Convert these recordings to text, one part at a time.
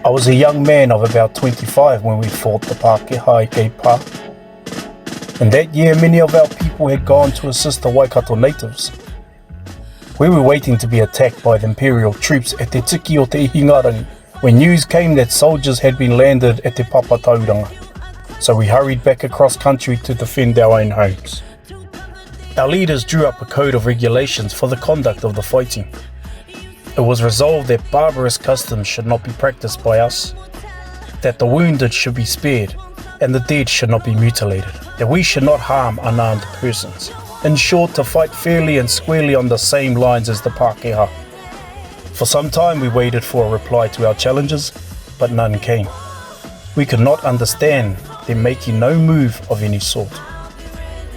I was a young man of about 25 when we fought the Pukehinahina. And that year many of our people had gone to assist the Waikato natives. We were waiting to be attacked by the imperial troops at Te Tiki o Te Ihingarangi when news came that soldiers had been landed at Te Papa Tauranga. So we hurried back across country to defend our own homes. Our leaders drew up a code of regulations for the conduct of the fighting. It was resolved that barbarous customs should not be practiced by us, that the wounded should be spared and the dead should not be mutilated, that we should not harm unarmed persons. In short, to fight fairly and squarely on the same lines as the Pākehā. For some time we waited for a reply to our challenges, but none came. We could not understand them making no move of any sort.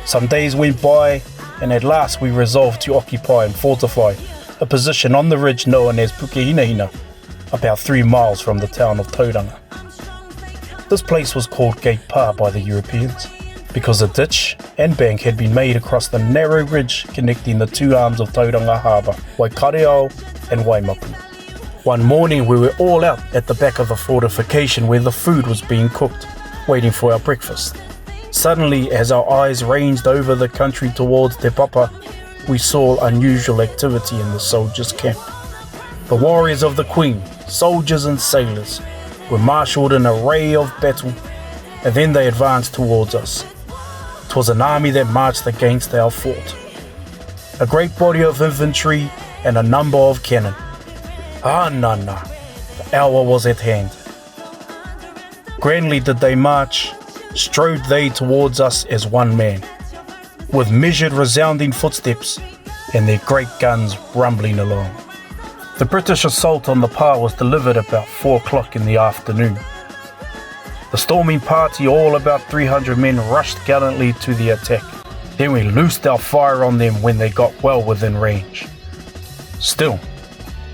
Some days went by, and at last we resolved to occupy and fortify a position on the ridge known as Pukehinahina, about 3 miles from the town of Tauranga. This place was called Gate Pa by the Europeans, because a ditch and bank had been made across the narrow ridge connecting the two arms of Tauranga Harbour, Taiaho and Waimapu. One morning we were all out at the back of the fortification where the food was being cooked, waiting for our breakfast. Suddenly, as our eyes ranged over the country towards Te Papa, we saw unusual activity in the soldiers' camp. The warriors of the Queen, soldiers and sailors, were marshalled in array of battle, and then they advanced towards us. 'Twas an army that marched against our fort. A great body of infantry and a number of cannon. Nana, the hour was at hand. Grandly did they march, strode they towards us as one man, with measured resounding footsteps and their great guns rumbling along. The British assault on the Pa was delivered about 4 o'clock in the afternoon. The storming party, all about 300 men, rushed gallantly to the attack. Then we loosed our fire on them when they got well within range. Still,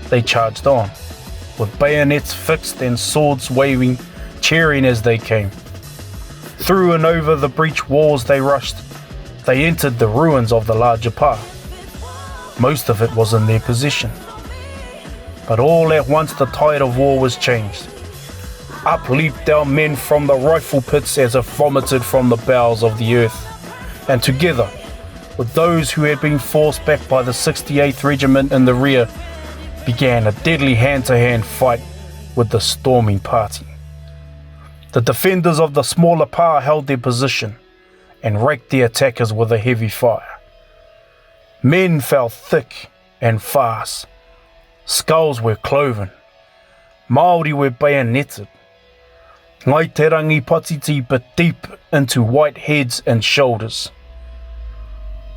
they charged on, with bayonets fixed and swords waving, cheering as they came. Through and over the breach walls they rushed. They entered the ruins of the larger Pa. Most of it was in their possession. But all at once the tide of war was changed. Up leaped our men from the rifle pits as if vomited from the bowels of the earth, and together with those who had been forced back by the 68th Regiment in the rear, began a deadly hand-to-hand fight with the storming party. The defenders of the smaller Pa held their position and raked the attackers with a heavy fire. Men fell thick and fast. Skulls were cloven. Māori were bayoneted. Ngai te rangi patiti bit deep into white heads and shoulders.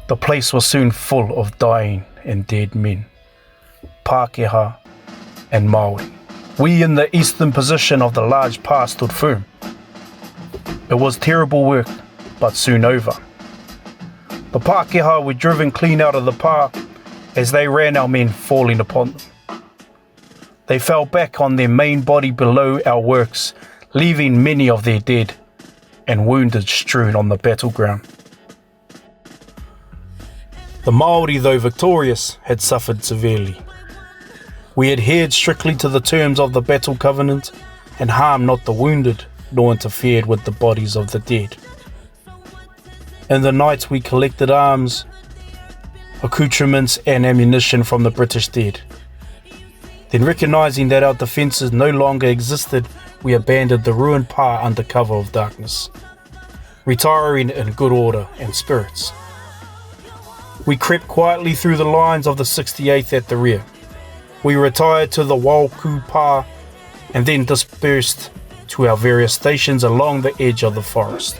The place was soon full of dying and dead men, Pākehā and Māori. We in the eastern position of the large Pa stood firm. It was terrible work, but soon over. The Pākehā were driven clean out of the Pa as they ran, our men falling upon them. They fell back on their main body below our works, leaving many of their dead and wounded strewn on the battleground. The Māori, though victorious, had suffered severely. We adhered strictly to the terms of the battle covenant and harmed not the wounded, nor interfered with the bodies of the dead. In the night we collected arms, accoutrements and ammunition from the British dead. Then, recognising that our defences no longer existed, we abandoned the ruined Pa under cover of darkness, retiring in good order and spirits. We crept quietly through the lines of the 68th at the rear. We retired to the Wauku Pa and then dispersed to our various stations along the edge of the forest.